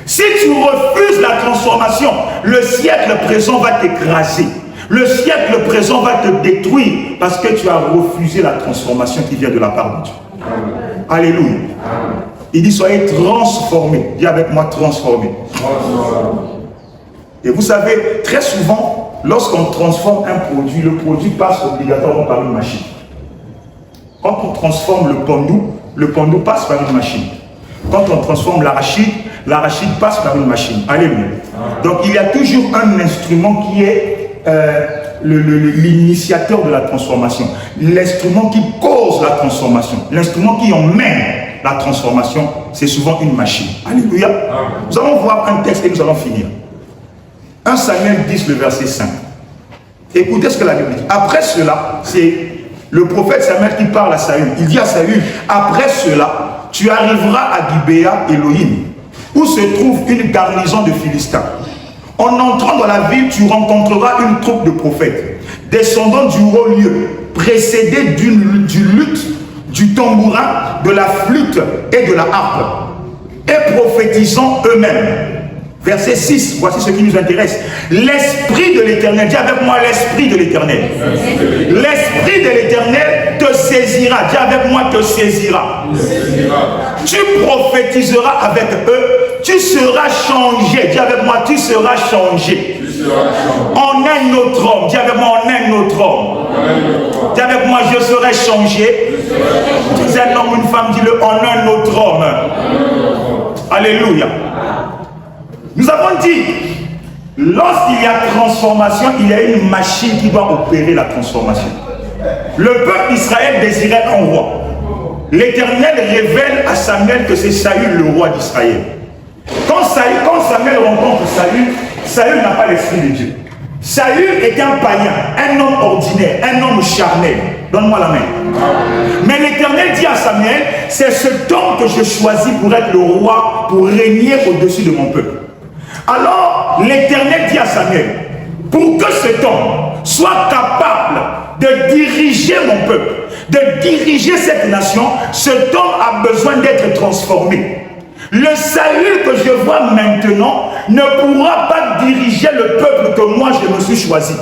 Si tu refuses la transformation, le siècle présent va t'écraser. Le siècle présent va te détruire parce que tu as refusé la transformation qui vient de la part de Dieu. Alléluia. Il dit soyez transformés. Dis avec moi transformés. Et vous savez, très souvent, lorsqu'on transforme un produit, le produit passe obligatoirement par une machine. Quand on transforme le pendou passe par une machine. Quand on transforme l'arachide, l'arachide passe par une machine. Alléluia. Donc il y a toujours un instrument qui est l'initiateur de la transformation. L'instrument qui cause la transformation. L'instrument qui emmène la transformation, c'est souvent une machine. Alléluia. Nous allons voir un texte et nous allons finir. 1 Samuel 10, le verset 5. Écoutez ce que la Bible dit. Après cela, c'est le prophète Samuel qui parle à Saül. Il dit à Saül, après cela, tu arriveras à Gibéa Elohim, où se trouve une garnison de Philistins. En entrant dans la ville, tu rencontreras une troupe de prophètes, descendant du haut lieu, précédés du luth, du tambourin, de la flûte et de la harpe, et prophétisant eux-mêmes. Verset 6, voici ce qui nous intéresse. L'Esprit de l'Éternel, dis avec moi l'Esprit de l'Éternel. L'Esprit de l'Éternel te saisira, dis avec moi te saisira. Tu prophétiseras avec eux, tu seras changé, dis avec moi tu seras changé. En un autre homme, dis avec moi en un autre homme. Dis avec moi je serai changé. Tu es un homme ou une femme, dis-le en un autre homme. Alléluia. Nous avons dit, lorsqu'il y a transformation, il y a une machine qui doit opérer la transformation. Le peuple d'Israël désirait un roi. L'Éternel révèle à Samuel que c'est Saül le roi d'Israël. Quand Samuel rencontre Saül n'a pas l'esprit de Dieu. Saül est un païen, un homme ordinaire, un homme charnel. Donne-moi la main. Mais l'Éternel dit à Samuel, c'est cet homme que je choisis pour être le roi, pour régner au-dessus de mon peuple. Alors, l'Éternel dit à Samuel, pour que cet homme soit capable de diriger mon peuple, de diriger cette nation, cet homme a besoin d'être transformé. Le Saül que je vois maintenant ne pourra pas diriger le peuple que moi je me suis choisi.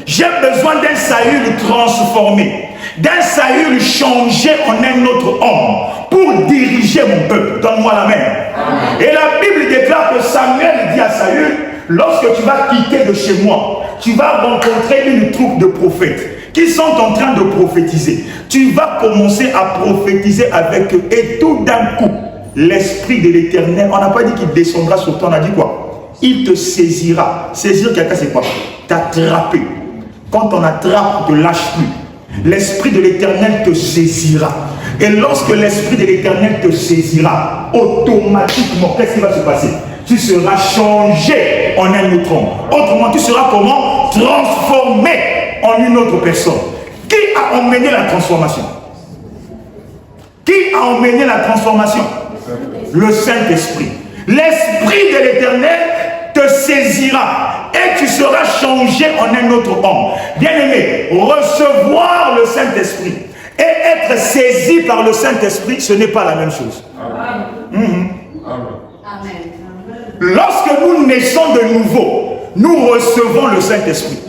J'ai besoin d'un Saül transformé, d'un Saül changé en un autre homme pour diriger mon peuple. Donne-moi la main. Et la Bible déclare que Samuel dit à Saül, lorsque tu vas quitter de chez moi, tu vas rencontrer une troupe de prophètes qui sont en train de prophétiser. Tu vas commencer à prophétiser avec eux et tout d'un coup, l'Esprit de l'Éternel, on n'a pas dit qu'il descendra sur toi, on a dit quoi? Il te saisira. Saisir quelqu'un, c'est quoi? T'attraper. Quand on attrape, on ne te lâche plus. L'Esprit de l'Éternel te saisira. Et lorsque l'Esprit de l'Éternel te saisira, automatiquement, qu'est-ce qui va se passer? Tu seras changé en un autre homme. Autrement, tu seras comment? Transformé en une autre personne. Qui a emmené la transformation? Qui a emmené la transformation? Le Saint-Esprit. L'Esprit de l'Éternel te saisira et tu seras changé en un autre homme. Bien-aimé, recevoir le Saint-Esprit et être saisi par le Saint-Esprit, ce n'est pas la même chose. Amen. Lorsque nous naissons de nouveau, nous recevons le Saint-Esprit.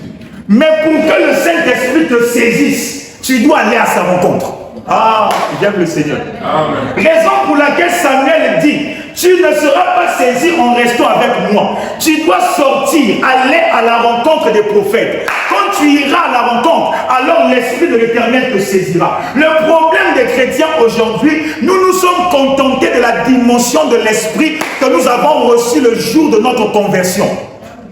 Mais pour que le Saint-Esprit te saisisse, tu dois aller à sa rencontre. Ah, j'aime le Seigneur. Amen. Raison pour laquelle Samuel dit, tu ne seras pas saisi en restant avec moi. Tu dois sortir, aller à la rencontre des prophètes. Quand tu iras à la rencontre, alors l'Esprit de l'Éternel te saisira. Le problème des chrétiens aujourd'hui, nous nous sommes contentés de la dimension de l'Esprit que nous avons reçue le jour de notre conversion.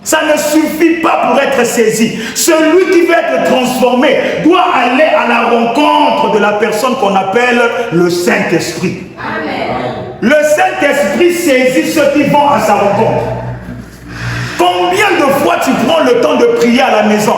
Ça ne suffit pas pour être saisi. Celui qui veut être transformé doit aller à la rencontre de la personne qu'on appelle le Saint-Esprit. Le Saint-Esprit saisit ceux qui vont à sa rencontre. Combien de fois tu prends le temps de prier à la maison?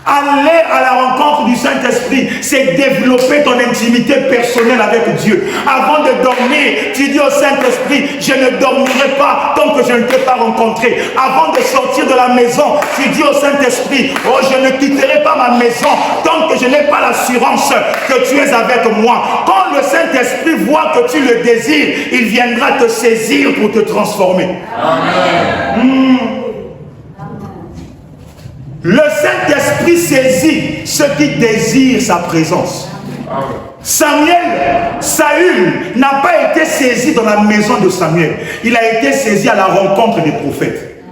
Aller à la rencontre du Saint-Esprit, c'est développer ton intimité personnelle avec Dieu. Avant de dormir, tu dis au Saint-Esprit, je ne dormirai pas tant que je ne t'ai pas rencontré. Avant de sortir de la maison, tu dis au Saint-Esprit, oh, je ne quitterai pas ma maison tant que je n'ai pas l'assurance que tu es avec moi. Quand le Saint-Esprit voit que tu le désires, il viendra te saisir pour te transformer. Amen. Le Saint-Esprit saisit ceux qui désirent sa présence. Saül n'a pas été saisi dans la maison de Samuel. Il a été saisi à la rencontre des prophètes.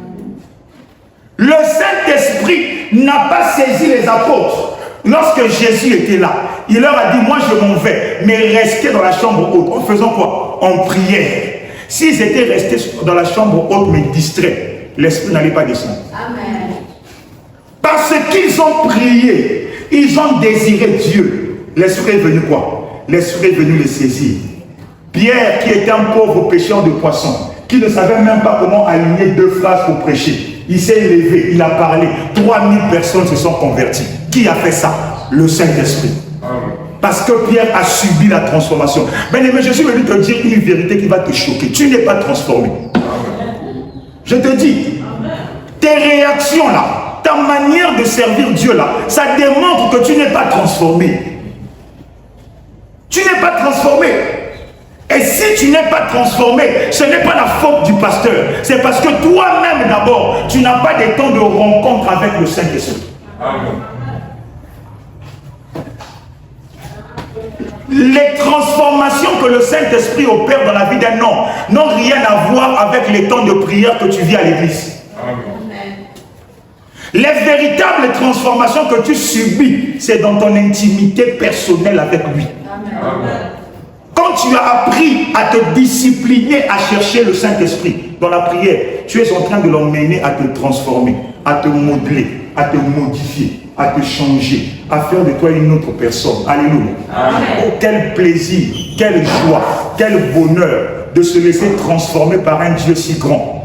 Le Saint-Esprit n'a pas saisi les apôtres. Lorsque Jésus était là, il leur a dit, moi je m'en vais, mais restez dans la chambre haute. En faisant quoi? En prière. S'ils étaient restés dans la chambre haute, mais distraits, l'Esprit n'allait pas descendre. Amen. Parce qu'ils ont prié, ils ont désiré Dieu. L'Esprit est venu quoi? L'Esprit est venu les saisir. Pierre, qui était un pauvre pêcheur de poissons, qui ne savait même pas comment aligner 2 phrases pour prêcher, il s'est levé, il a parlé. 3000 personnes se sont converties. Qui a fait ça? Le Saint-Esprit. Parce que Pierre a subi la transformation. Bien-aimé, je suis venu te dire une vérité qui va te choquer. Tu n'es pas transformé. Je te dis, tes réactions là, ta manière de servir Dieu là, ça démontre que tu n'es pas transformé. Tu n'es pas transformé. Et si tu n'es pas transformé, ce n'est pas la faute du pasteur. C'est parce que toi-même d'abord, tu n'as pas de temps de rencontre avec le Saint-Esprit. Les transformations que le Saint-Esprit opère dans la vie d'un homme n'ont rien à voir avec les temps de prière que tu vis à l'église. Les véritables transformations que tu subis, c'est dans ton intimité personnelle avec lui. Amen. Quand tu as appris à te discipliner, à chercher le Saint-Esprit dans la prière, tu es en train de l'emmener à te transformer, à te modeler, à te modifier, à te changer, à faire de toi une autre personne. Alléluia. Amen. Oh, quel plaisir, quelle joie, quel bonheur de se laisser transformer par un Dieu si grand.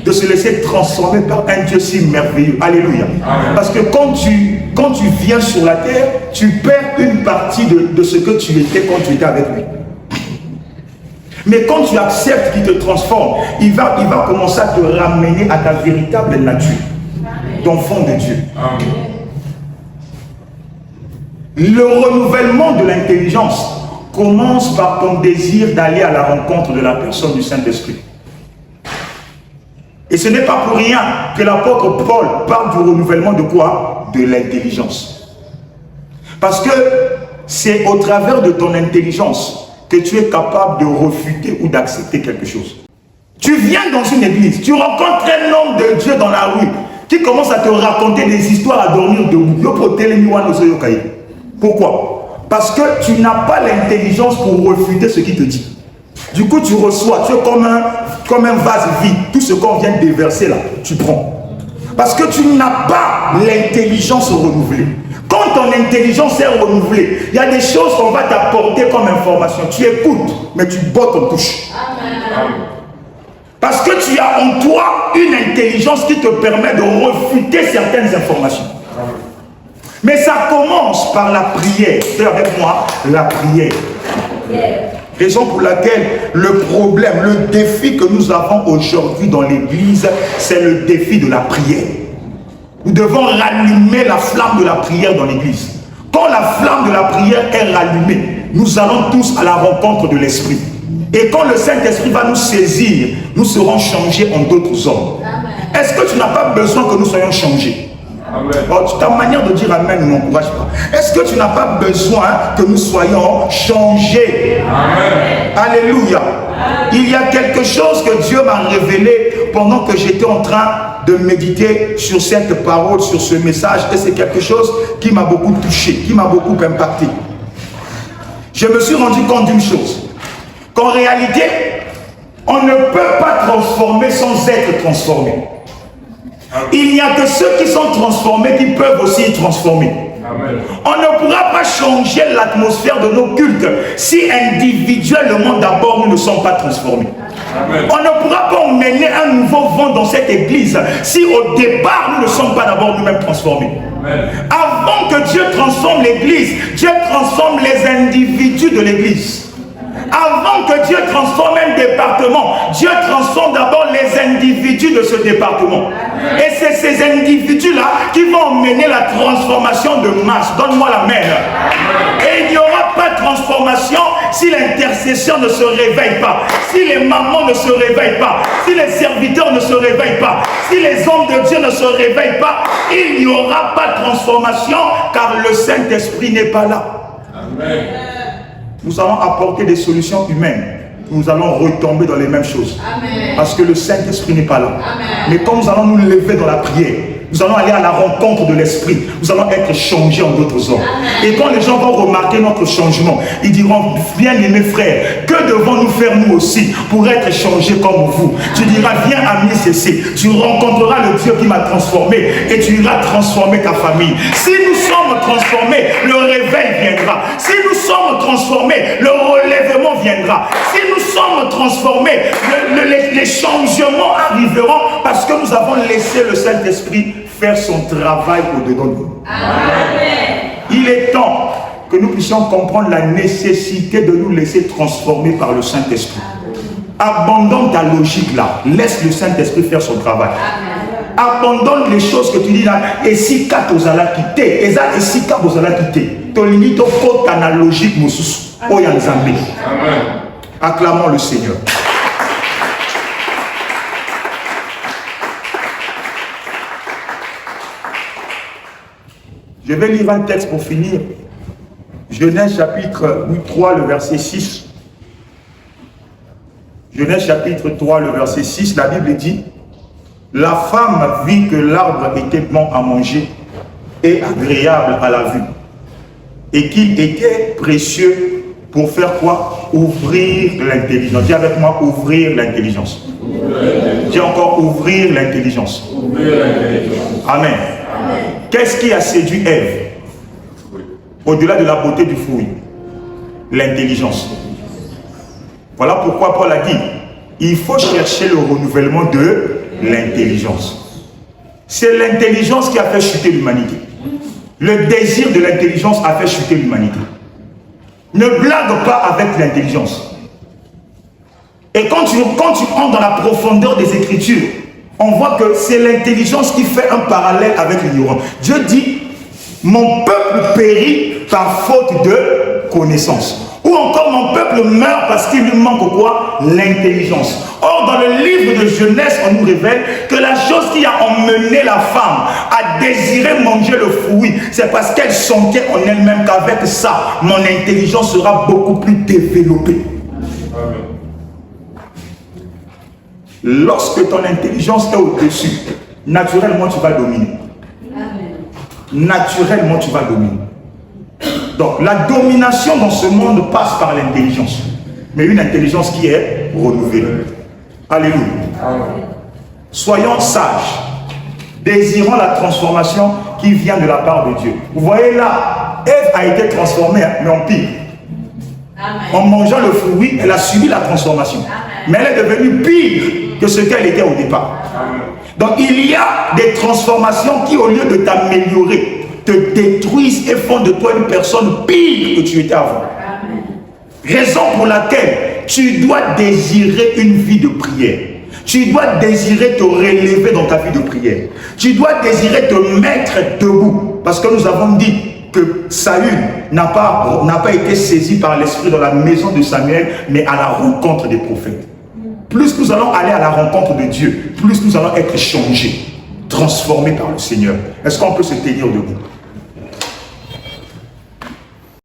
De se laisser transformer par un Dieu si merveilleux. Alléluia. Amen. Parce que quand tu viens sur la terre, tu perds une partie de ce que tu étais quand tu étais avec lui. Mais quand tu acceptes qu'il te transforme, il va commencer à te ramener à ta véritable nature d'enfant de Dieu. Amen. Le renouvellement de l'intelligence commence par ton désir d'aller à la rencontre de la personne du Saint-Esprit. Et ce n'est pas pour rien que l'apôtre Paul parle du renouvellement de quoi? De l'intelligence. Parce que c'est au travers de ton intelligence que tu es capable de refuter ou d'accepter quelque chose. Tu viens dans une église, tu rencontres un homme de Dieu dans la rue qui commence à te raconter des histoires à dormir debout. Pourquoi? Parce que tu n'as pas l'intelligence pour refuter ce qu'il te dit. Du coup, tu reçois, tu es comme un vase vide. Tout ce qu'on vient de déverser là, tu prends. Parce que tu n'as pas l'intelligence renouvelée. Quand ton intelligence est renouvelée, il y a des choses qu'on va t'apporter comme information. Tu écoutes, mais tu bottes en touche. Amen. Parce que tu as en toi une intelligence qui te permet de refuter certaines informations. Amen. Mais ça commence par la prière. C'est avec moi, la prière. Raison pour laquelle le problème, le défi que nous avons aujourd'hui dans l'église, c'est le défi de la prière. Nous devons rallumer la flamme de la prière dans l'église. Quand la flamme de la prière est rallumée, nous allons tous à la rencontre de l'Esprit. Et quand le Saint-Esprit va nous saisir, nous serons changés en d'autres hommes. Est-ce que tu n'as pas besoin que nous soyons changés? Oh, ta manière de dire Amen ne m'encourage pas. Est-ce que tu n'as pas besoin que nous soyons changés? Amen. Alléluia. Il y a quelque chose que Dieu m'a révélé pendant que j'étais en train de méditer sur cette parole, sur ce message. Et c'est quelque chose qui m'a beaucoup touché, qui m'a beaucoup impacté. Je me suis rendu compte d'une chose. Qu'en réalité, on ne peut pas transformer sans être transformé. Il n'y a que ceux qui sont transformés qui peuvent aussi transformer. Amen. On ne pourra pas changer l'atmosphère de nos cultes si individuellement d'abord nous ne sommes pas transformés. Amen. On ne pourra pas emmener un nouveau vent dans cette église si au départ nous ne sommes pas d'abord nous-mêmes transformés. Amen. Avant que Dieu transforme l'église, Dieu transforme les individus de l'église. Avant que Dieu transforme un département, Dieu transforme d'abord les individus de ce département. Et c'est ces individus-là qui vont mener la transformation de masse. Donne-moi la main. Et il n'y aura pas de transformation si l'intercession ne se réveille pas, si les mamans ne se réveillent pas, si les serviteurs ne se réveillent pas, si les hommes de Dieu ne se réveillent pas, il n'y aura pas de transformation car le Saint-Esprit n'est pas là. Amen. Nous allons apporter des solutions humaines. Nous allons retomber dans les mêmes choses. Amen. Parce que le Saint-Esprit n'est pas là. Amen. Mais quand nous allons nous lever dans la prière, nous allons aller à la rencontre de l'Esprit. Nous allons être changés en d'autres hommes. Amen. Et quand les gens vont remarquer notre changement, ils diront, bien-aimés frères, que devons-nous faire nous aussi pour être changés comme vous? Tu diras, viens ami ceci. Tu rencontreras le Dieu qui m'a transformé et tu iras transformer ta famille. Si nous sommes transformés, le réveil viendra. Si nous sommes transformés, le relèvement viendra. Si nous sommes transformés, les changements arriveront parce que nous avons laissé le Saint-Esprit faire son travail au-dedans de nous. Amen. Il est temps que nous puissions comprendre la nécessité de nous laisser transformer par le Saint-Esprit. Abandonne ta logique là. Laisse le Saint-Esprit faire son travail. Amen. Abandonne les choses que tu dis là. Et si quatre aux ala quitté, et si quatre aux ala quitté, ton limite au côté ta logique moussous. Oh ya Nzambe. Amen. Acclamons le Seigneur. Je vais lire un texte pour finir. Genèse chapitre 3, le verset 6. Genèse chapitre 3, le verset 6, la Bible dit: la femme vit que l'arbre était bon à manger et agréable à la vue, et qu'il était précieux pour faire quoi? Ouvrir l'intelligence. Dis avec moi, ouvrir l'intelligence. Dis encore, ouvrir l'intelligence. Amen. Qu'est-ce qui a séduit Ève? Au-delà de la beauté du fruit, l'intelligence. Voilà pourquoi Paul a dit, il faut chercher le renouvellement de l'intelligence. C'est l'intelligence qui a fait chuter l'humanité. Le désir de l'intelligence a fait chuter l'humanité. Ne blague pas avec l'intelligence. Et quand tu entres dans la profondeur des Écritures, on voit que c'est l'intelligence qui fait un parallèle avec l'ignorance. Dieu dit, mon peuple périt par faute de connaissance. Ou encore, mon peuple meurt parce qu'il lui manque quoi? L'intelligence. Or, dans le livre de Genèse, on nous révèle que la chose qui a emmené la femme à désirer manger le fruit, c'est parce qu'elle sentait en elle-même qu'avec ça, mon intelligence sera beaucoup plus développée. Amen. Lorsque ton intelligence est au-dessus, naturellement tu vas dominer. Amen. Naturellement tu vas dominer. Donc la domination dans ce monde passe par l'intelligence. Mais une intelligence qui est renouvelée. Alléluia. Amen. Soyons sages. Désirons la transformation qui vient de la part de Dieu. Vous voyez là, Ève a été transformée, mais en pire. Amen. En mangeant le fruit, elle a subi la transformation. Amen. Mais elle est devenue pire que ce qu'elle était au départ. Amen. Donc il y a des transformations qui, au lieu de t'améliorer, te détruisent et font de toi une personne pire que tu étais avant. Amen. Raison pour laquelle tu dois désirer une vie de prière. Tu dois désirer te relever dans ta vie de prière. Tu dois désirer te mettre debout. Parce que nous avons dit que Saül n'a pas été saisi par l'esprit dans la maison de Samuel, mais à la rencontre des prophètes. Plus nous allons aller à la rencontre de Dieu, plus nous allons être changés, transformés par le Seigneur. Est-ce qu'on peut se tenir debout?